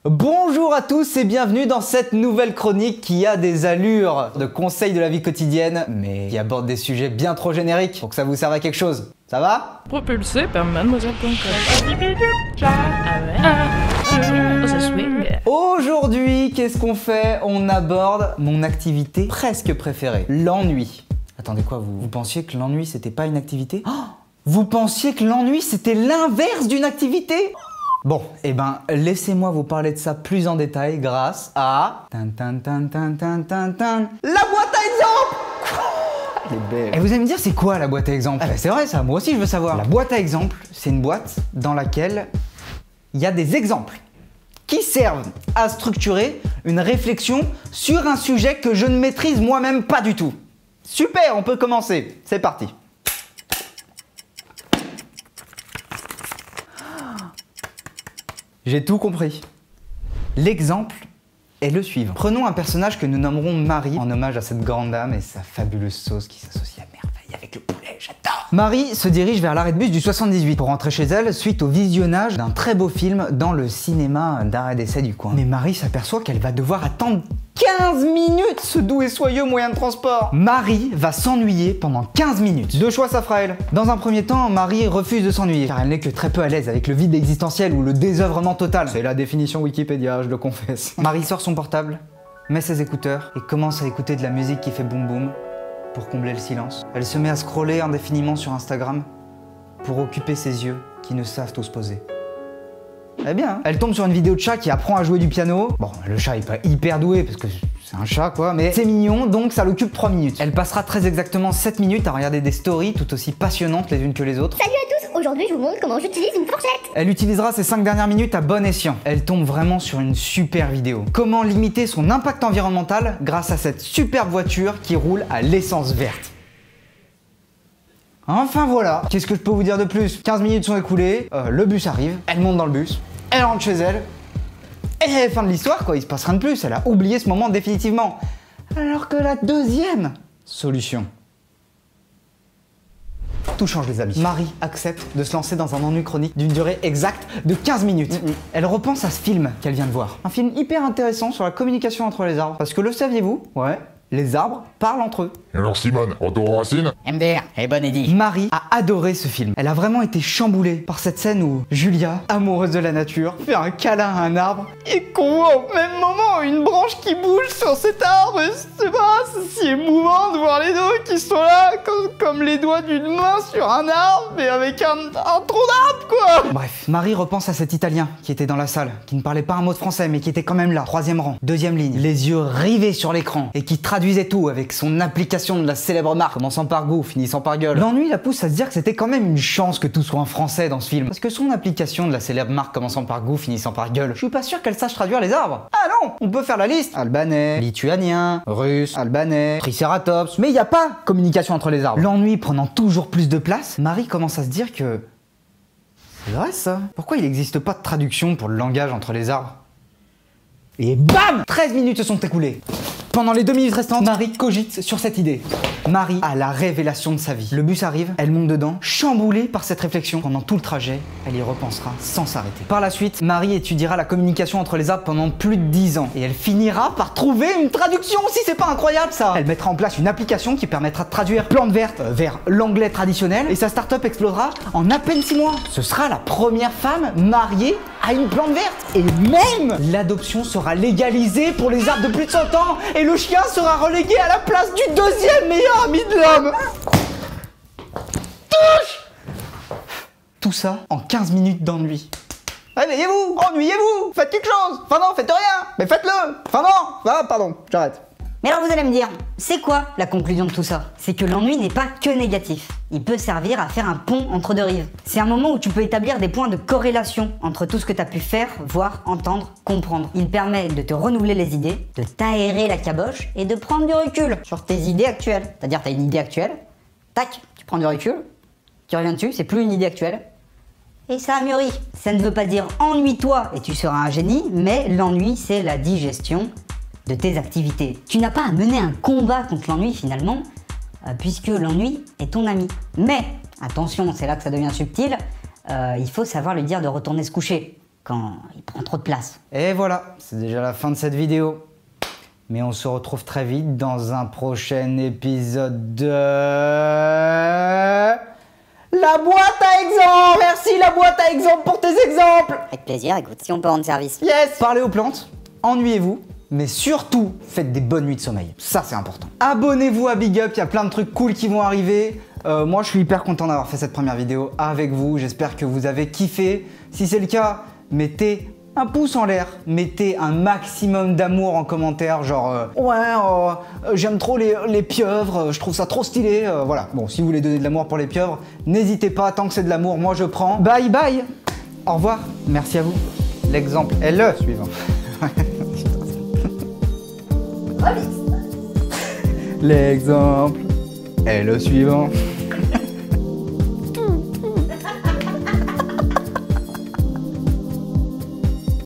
Bonjour à tous et bienvenue dans cette nouvelle chronique qui a des allures de conseils de la vie quotidienne, mais qui aborde des sujets bien trop génériques pour que ça vous serve à quelque chose. Ça va? Propulsé par mademoiselle.com. Ça swing. Aujourd'hui, qu'est-ce qu'on fait? On aborde mon activité presque préférée, l'ennui. Attendez quoi, vous pensiez que l'ennui c'était pas une activité? Vous pensiez que l'ennui c'était l'inverse d'une activité? Bon, eh ben, laissez-moi vous parler de ça plus en détail grâce à... La boîte à exemples. Elle est belle. Et vous allez me dire, c'est quoi la boîte à exemples? C'est vrai ça, moi aussi je veux savoir. La boîte à exemples, c'est une boîte dans laquelle il y a des exemples qui servent à structurer une réflexion sur un sujet que je ne maîtrise moi-même pas du tout. Super, on peut commencer. C'est parti. J'ai tout compris. L'exemple est le suivant. Prenons un personnage que nous nommerons Marie, en hommage à cette grande dame et sa fabuleuse sauce qui s'associe à merveille avec le poulet, j'adore. Marie se dirige vers l'arrêt de bus du 78 pour rentrer chez elle suite au visionnage d'un très beau film dans le cinéma d'arrêt d'essai du coin. Mais Marie s'aperçoit qu'elle va devoir attendre 15 minutes ce doux et soyeux moyen de transport. Marie va s'ennuyer pendant 15 minutes. Deux choix s'offrent à elle. Dans un premier temps, Marie refuse de s'ennuyer car elle n'est que très peu à l'aise avec le vide existentiel ou le désœuvrement total. C'est la définition Wikipédia, je le confesse. Marie sort son portable, met ses écouteurs et commence à écouter de la musique qui fait boum boum pour combler le silence. Elle se met à scroller indéfiniment sur Instagram pour occuper ses yeux qui ne savent où se poser. Eh bien, elle tombe sur une vidéo de chat qui apprend à jouer du piano. Bon, le chat est pas hyper doué parce que c'est un chat quoi, mais c'est mignon donc ça l'occupe 3 minutes. Elle passera très exactement 7 minutes à regarder des stories tout aussi passionnantes les unes que les autres. Salut à tous, aujourd'hui je vous montre comment j'utilise une fourchette. Elle utilisera ces 5 dernières minutes à bon escient. Elle tombe vraiment sur une super vidéo. Comment limiter son impact environnemental grâce à cette superbe voiture qui roule à l'essence verte. Enfin voilà, qu'est-ce que je peux vous dire de plus? 15 minutes sont écoulées, le bus arrive, elle monte dans le bus, elle rentre chez elle, et fin de l'histoire quoi, il se passe rien de plus, elle a oublié ce moment définitivement. Alors que la deuxième solution... Tout change les amis. Marie accepte de se lancer dans un ennui chronique d'une durée exacte de 15 minutes. Elle repense à ce film qu'elle vient de voir. Un film hyper intéressant sur la communication entre les arbres. Parce que le saviez-vous? Ouais. Les arbres parlent entre eux. Et alors Simone, retour aux racines? MDR, et bonne Eddie. Marie a adoré ce film. Elle a vraiment été chamboulée par cette scène où Julia, amoureuse de la nature, fait un câlin à un arbre et qu'on voit au même moment une branche qui bouge sur cet arbre. C'est si émouvant de voir les doigts qui sont là comme les doigts d'une main sur un arbre mais avec un tronc d'arbre quoi. Bref, Marie repense à cet Italien qui était dans la salle, qui ne parlait pas un mot de français mais qui était quand même là, 3e rang, 2e ligne, les yeux rivés sur l'écran et qui traduisait tout avec son application de la célèbre marque, commençant par goût, finissant par gueule. L'ennui la pousse à se dire que c'était quand même une chance que tout soit en français dans ce film. Parce que son application de la célèbre marque commençant par goût, finissant par gueule, je suis pas sûr qu'elle sache traduire les arbres. Ah non, on peut faire la liste. Albanais, lituanien, russe, albanais, tricératops, mais il n'y a pas communication entre les arbres. L'ennui prenant toujours plus de place, Marie commence à se dire que... C'est vrai ça. Pourquoi il n'existe pas de traduction pour le langage entre les arbres? Et bam! 13 minutes se sont écoulées. Pendant les 2 minutes restantes, Marie cogite sur cette idée. Marie a la révélation de sa vie. Le bus arrive, elle monte dedans, chamboulée par cette réflexion. Pendant tout le trajet, elle y repensera sans s'arrêter. Par la suite, Marie étudiera la communication entre les arbres pendant plus de 10 ans. Et elle finira par trouver une traduction, si c'est pas incroyable ça! Elle mettra en place une application qui permettra de traduire plante verte vers l'anglais traditionnel et sa start-up explosera en à peine 6 mois. Ce sera la première femme mariée à une plante verte. Et même l'adoption sera légalisée pour les arbres de plus de 100 ans et le chien sera relégué à la place du 2e meilleur ami de l'homme. Touche! Tout ça en 15 minutes d'ennui. Réveillez-vous, ennuyez-vous, faites quelque chose. Enfin non, faites rien, mais faites-le. Enfin non, ah pardon, j'arrête. Mais alors vous allez me dire, c'est quoi la conclusion de tout ça? C'est que l'ennui n'est pas que négatif. Il peut servir à faire un pont entre deux rives. C'est un moment où tu peux établir des points de corrélation entre tout ce que tu as pu faire, voir, entendre, comprendre. Il permet de te renouveler les idées, de t'aérer la caboche et de prendre du recul sur tes idées actuelles. C'est-à-dire tu as une idée actuelle, tac, tu prends du recul, tu reviens dessus, c'est plus une idée actuelle. Et ça a mûri. Ça ne veut pas dire ennuie-toi et tu seras un génie, mais l'ennui c'est la digestion de tes activités. Tu n'as pas à mener un combat contre l'ennui finalement, puisque l'ennui est ton ami. Mais, attention, c'est là que ça devient subtil, il faut savoir lui dire de retourner se coucher. quand il prend trop de place. Et voilà, c'est déjà la fin de cette vidéo. Mais on se retrouve très vite dans un prochain épisode de... La boîte à exemples. Merci la boîte à exemples pour tes exemples. Avec plaisir, écoute, si on peut rendre service. Yes. Parlez aux plantes, ennuyez-vous, mais surtout, faites des bonnes nuits de sommeil. Ça, c'est important. Abonnez-vous à Big Up, il y a plein de trucs cool qui vont arriver. Moi, je suis hyper content d'avoir fait cette première vidéo avec vous. J'espère que vous avez kiffé. Si c'est le cas, mettez un pouce en l'air, mettez un maximum d'amour en commentaire, genre j'aime trop les pieuvres, je trouve ça trop stylé, voilà. Bon, si vous voulez donner de l'amour pour les pieuvres, n'hésitez pas, tant que c'est de l'amour, moi je prends. Bye bye, au revoir, merci à vous. L'exemple est le suivant. L'exemple est le suivant.